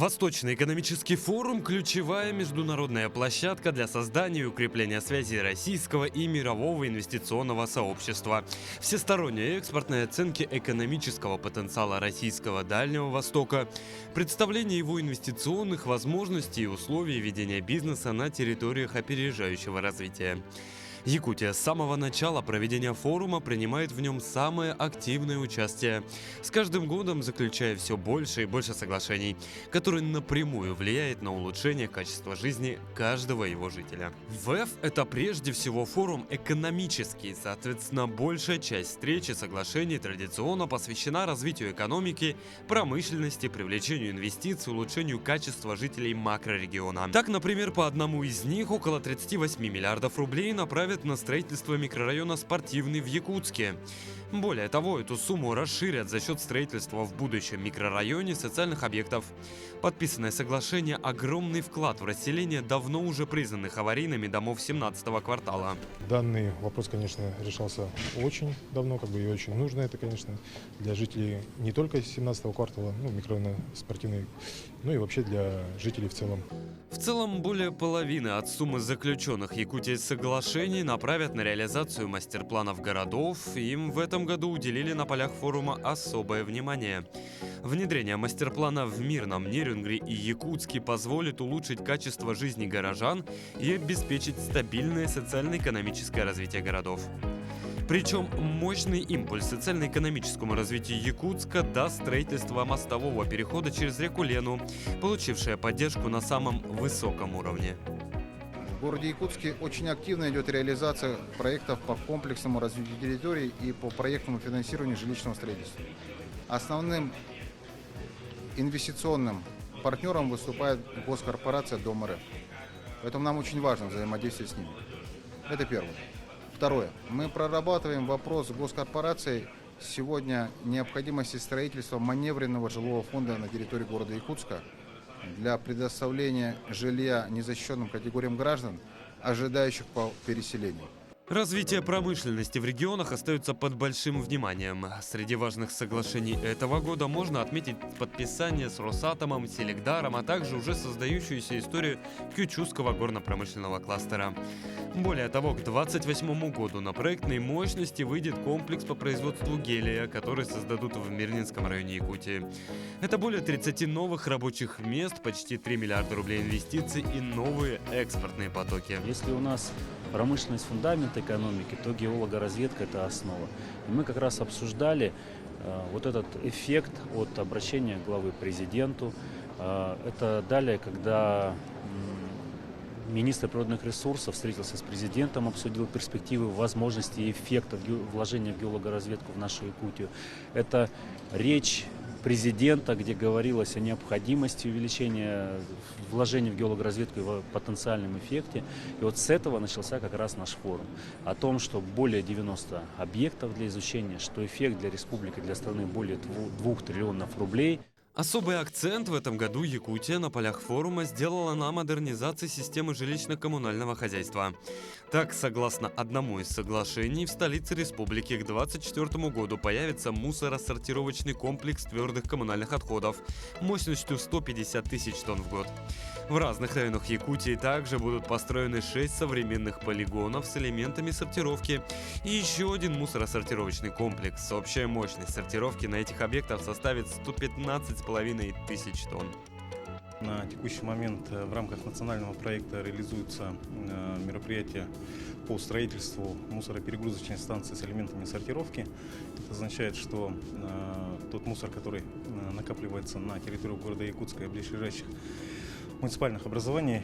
Восточный экономический форум – ключевая международная площадка для создания и укрепления связей российского и мирового инвестиционного сообщества. Всесторонние экспортные оценки экономического потенциала российского Дальнего Востока, представление его инвестиционных возможностей и условий ведения бизнеса на территориях опережающего развития. Якутия с самого начала проведения форума принимает в нем самое активное участие, с каждым годом заключая все больше и больше соглашений, которые напрямую влияют на улучшение качества жизни каждого его жителя. ВЭФ – это прежде всего форум экономический, соответственно, большая часть встреч и соглашений традиционно посвящена развитию экономики, промышленности, привлечению инвестиций, улучшению качества жителей макрорегиона. Так, например, по одному из них около 38 миллиардов рублей направят на строительство микрорайона «Спортивный» в Якутске. Более того, эту сумму расширят за счет строительства в будущем микрорайоне социальных объектов. Подписанное соглашение – огромный вклад в расселение давно уже признанных аварийными домов 17-го квартала. Данный вопрос, конечно, решался очень давно, и очень нужно это, конечно, для жителей не только 17-го квартала, микрорайона «Спортивный», но и вообще для жителей в целом. В целом, более половины от суммы заключенных Якутией соглашений направят на реализацию мастер-планов городов. Им в этом году уделили на полях форума особое внимание. Внедрение мастер-плана в Мирном, Нерюнгри и Якутске позволит улучшить качество жизни горожан и обеспечить стабильное социально-экономическое развитие городов. Причем мощный импульс социально-экономическому развитию Якутска даст строительство мостового перехода через реку Лену, получившее поддержку на самом высоком уровне. В городе Якутске очень активно идет реализация проектов по комплексному развитию территорий и по проектному финансированию жилищного строительства. Основным инвестиционным партнером выступает госкорпорация Дом РФ. Поэтому нам очень важно взаимодействие с ними. Это первое. Второе. Мы прорабатываем вопрос с госкорпорацией сегодня необходимости строительства маневренного жилого фонда на территории города Якутска для предоставления жилья незащищенным категориям граждан, ожидающих по переселению. Развитие промышленности в регионах остается под большим вниманием. Среди важных соглашений этого года можно отметить подписание с Росатомом, Селекдаром, а также уже создающуюся историю Кючуского горно-промышленного кластера. Более того, к 2028 году на проектной мощности выйдет комплекс по производству гелия, который создадут в Мирнинском районе Якутии. Это более 30 новых рабочих мест, почти 3 миллиарда рублей инвестиций и новые экспортные потоки. Если у нас промышленность фундамент экономики, то геологоразведка – это основа. И мы как раз обсуждали вот этот эффект от обращения главы президенту. Это далее, когда министр природных ресурсов встретился с президентом, обсудил перспективы, возможности и эффекта вложения в геологоразведку в нашу Якутию. Это речь президента, где говорилось о необходимости увеличения вложений в геологоразведку и в потенциальном эффекте. И вот с этого начался как раз наш форум. О том, что более 90 объектов для изучения, что эффект для республики, для страны более 2 триллионов рублей. Особый акцент в этом году Якутия на полях форума сделала на модернизации системы жилищно-коммунального хозяйства. Так, согласно одному из соглашений, в столице республики к 2024 году появится мусоросортировочный комплекс твердых коммунальных отходов мощностью 150 тысяч тонн в год. В разных районах Якутии также будут построены 6 современных полигонов с элементами сортировки и еще один мусоросортировочный комплекс. Общая мощность сортировки на этих объектах составит 115,5 тысяч тонн. На текущий момент в рамках национального проекта реализуются мероприятия по строительству мусороперегрузочной станции с элементами сортировки. Это означает, что тот мусор, который накапливается на территории города Якутска и ближайших муниципальных образований,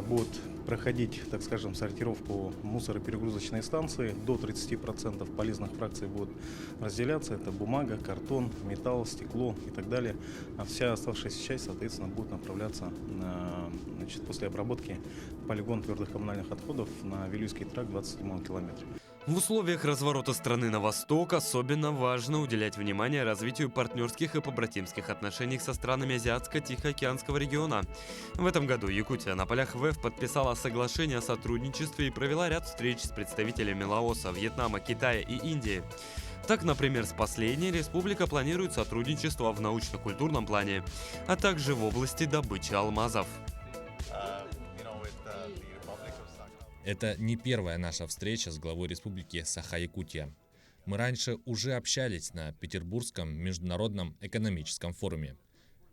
будут проходить, так скажем, сортировку мусороперегрузочной станции. До 30% полезных фракций будут разделяться. Это бумага, картон, металл, стекло и так далее. А вся оставшаяся часть, соответственно, будет направляться после обработки в полигон твердых коммунальных отходов на Вилюйский тракт 27 километре. В условиях разворота страны на восток особенно важно уделять внимание развитию партнерских и побратимских отношений со странами Азиатско-Тихоокеанского региона. В этом году Якутия на полях ВЭФ подписала соглашение о сотрудничестве и провела ряд встреч с представителями Лаоса, Вьетнама, Китая и Индии. Так, например, с последней республика планирует сотрудничество в научно-культурном плане, а также в области добычи алмазов. Это не первая наша встреча с главой республики Саха-Якутия. Мы раньше уже общались на Петербургском международном экономическом форуме.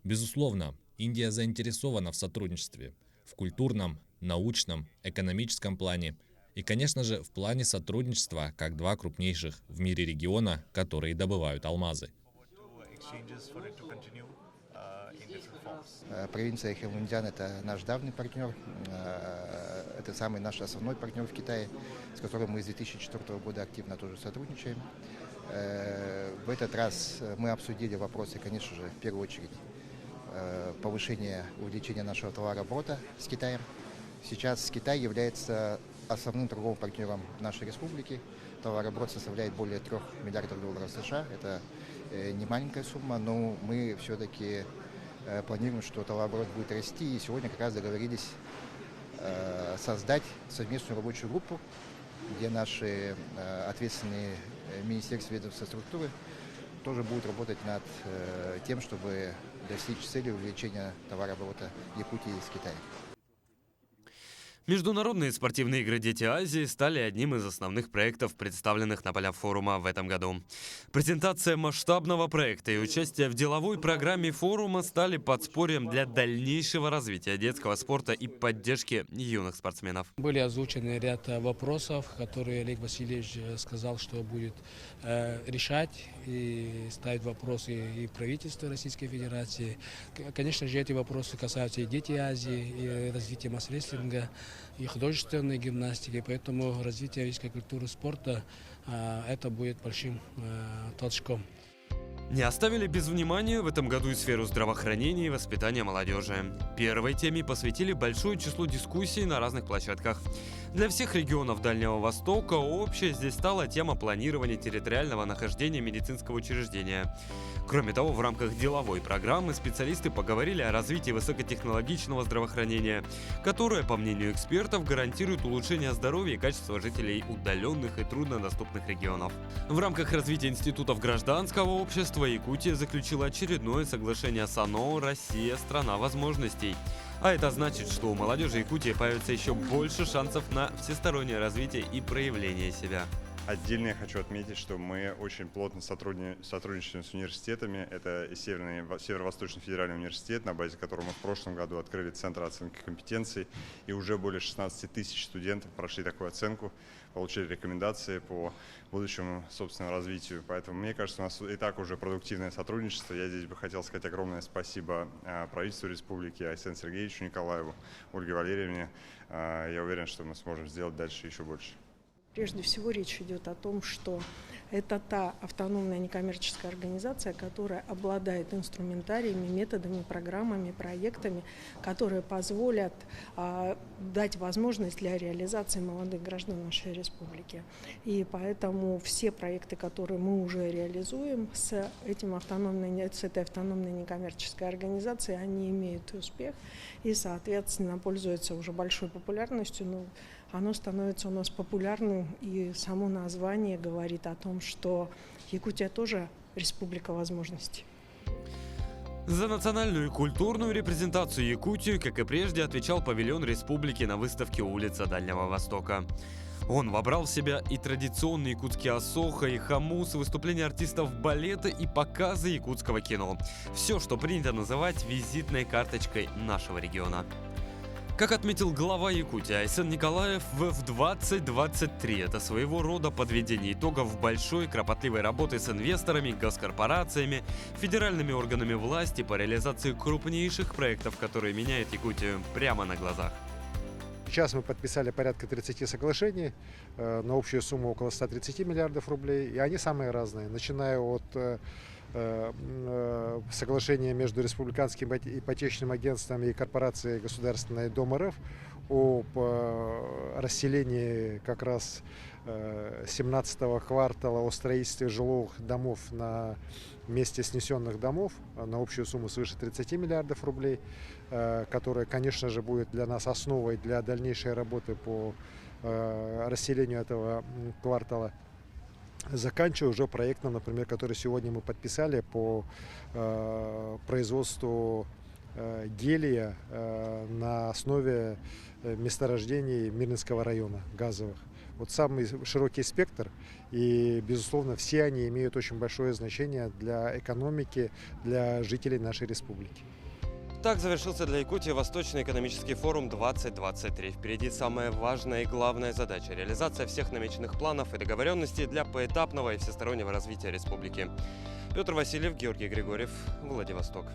Безусловно, Индия заинтересована в сотрудничестве в культурном, научном, экономическом плане и, конечно же, в плане сотрудничества как два крупнейших в мире региона, которые добывают алмазы. Провинция Хелминдян – это наш давний партнер, это самый наш основной партнер в Китае, с которым мы с 2004 года активно тоже сотрудничаем. В этот раз мы обсудили вопросы, конечно же, в первую очередь, повышения, увеличения нашего товарооборота с Китаем. Сейчас Китай является основным торговым партнером нашей республики. Товарооборот составляет более 3 миллиардов долларов США. Это не маленькая сумма, но мы все-таки планируем, что товарооборот будет расти. И сегодня как раз договорились создать совместную рабочую группу, где наши ответственные министерства и ведомства структуры тоже будут работать над тем, чтобы достичь цели увеличения товарооборота Якутии с Китаем. Международные спортивные игры «Дети Азии» стали одним из основных проектов, представленных на полях форума в этом году. Презентация масштабного проекта и участие в деловой программе форума стали подспорьем для дальнейшего развития детского спорта и поддержки юных спортсменов. Были озвучены ряд вопросов, которые Олег Васильевич сказал, что будет решать и ставить вопросы и правительству Российской Федерации. Конечно же, эти вопросы касаются и «Дети Азии», и развития масс-рестлинга, и художественной гимнастики, поэтому развитие физической культуры спорта это будет большим толчком. Не оставили без внимания в этом году и сферу здравоохранения и воспитания молодежи. Первой теме посвятили большое число дискуссий на разных площадках. Для всех регионов Дальнего Востока общей здесь стала тема планирования территориального нахождения медицинского учреждения. Кроме того, в рамках деловой программы специалисты поговорили о развитии высокотехнологичного здравоохранения, которое, по мнению экспертов, гарантирует улучшение здоровья и качества жителей удаленных и труднодоступных регионов. В рамках развития институтов гражданского общества Якутия заключила очередное соглашение с ООН «Россия – страна возможностей». А это значит, что у молодежи Якутии появится еще больше шансов на всестороннее развитие и проявление себя. Отдельно я хочу отметить, что мы очень плотно сотрудничаем с университетами. Это и Северо-Восточный федеральный университет, на базе которого мы в прошлом году открыли Центр оценки компетенций. И уже более 16 тысяч студентов прошли такую оценку, получили рекомендации по будущему собственному развитию. Поэтому, мне кажется, у нас и так уже продуктивное сотрудничество. Я здесь бы хотел сказать огромное спасибо правительству республики, Айсену Сергеевичу Николаеву, Ольге Валерьевне. Я уверен, что мы сможем сделать дальше еще больше. Прежде всего речь идет о том, что это та автономная некоммерческая организация, которая обладает инструментариями, методами, программами, проектами, которые позволят дать возможность для реализации молодых граждан нашей республики. И поэтому все проекты, которые мы уже реализуем с этой автономной некоммерческой организацией, они имеют успех и, соответственно, пользуются уже большой популярностью. Оно становится у нас популярным, и само название говорит о том, что Якутия тоже республика возможностей. За национальную и культурную репрезентацию Якутии, как и прежде, отвечал павильон республики на выставке «Улица Дальнего Востока». Он вобрал в себя и традиционные якутские асоха, и хамус, выступления артистов балета и показы якутского кино. Все, что принято называть визитной карточкой нашего региона. Как отметил глава Якутии Айсен Николаев, ВЭФ 2023 – это своего рода подведение итогов большой кропотливой работы с инвесторами, госкорпорациями, федеральными органами власти по реализации крупнейших проектов, которые меняют Якутию прямо на глазах. Сейчас мы подписали порядка 30 соглашений на общую сумму около 130 миллиардов рублей, и они самые разные, начиная от соглашения между Республиканским ипотечным агентством и корпорацией Государственной Дом РФ об расселении как раз 17-го квартала о строительстве жилых домов на месте снесенных домов на общую сумму свыше 30 миллиардов рублей, которая, конечно же, будет для нас основой для дальнейшей работы по расселению этого квартала. заканчивая уже проектом, например, который сегодня мы подписали по производству гелия на основе месторождений Мирнинского района газовых. Вот самый широкий спектр, и, безусловно, все они имеют очень большое значение для экономики, для жителей нашей республики. Так завершился для Якутии Восточный экономический форум 2023. Впереди самая важная и главная задача – реализация всех намеченных планов и договоренностей для поэтапного и всестороннего развития республики. Петр Васильев, Георгий Григорьев, Владивосток.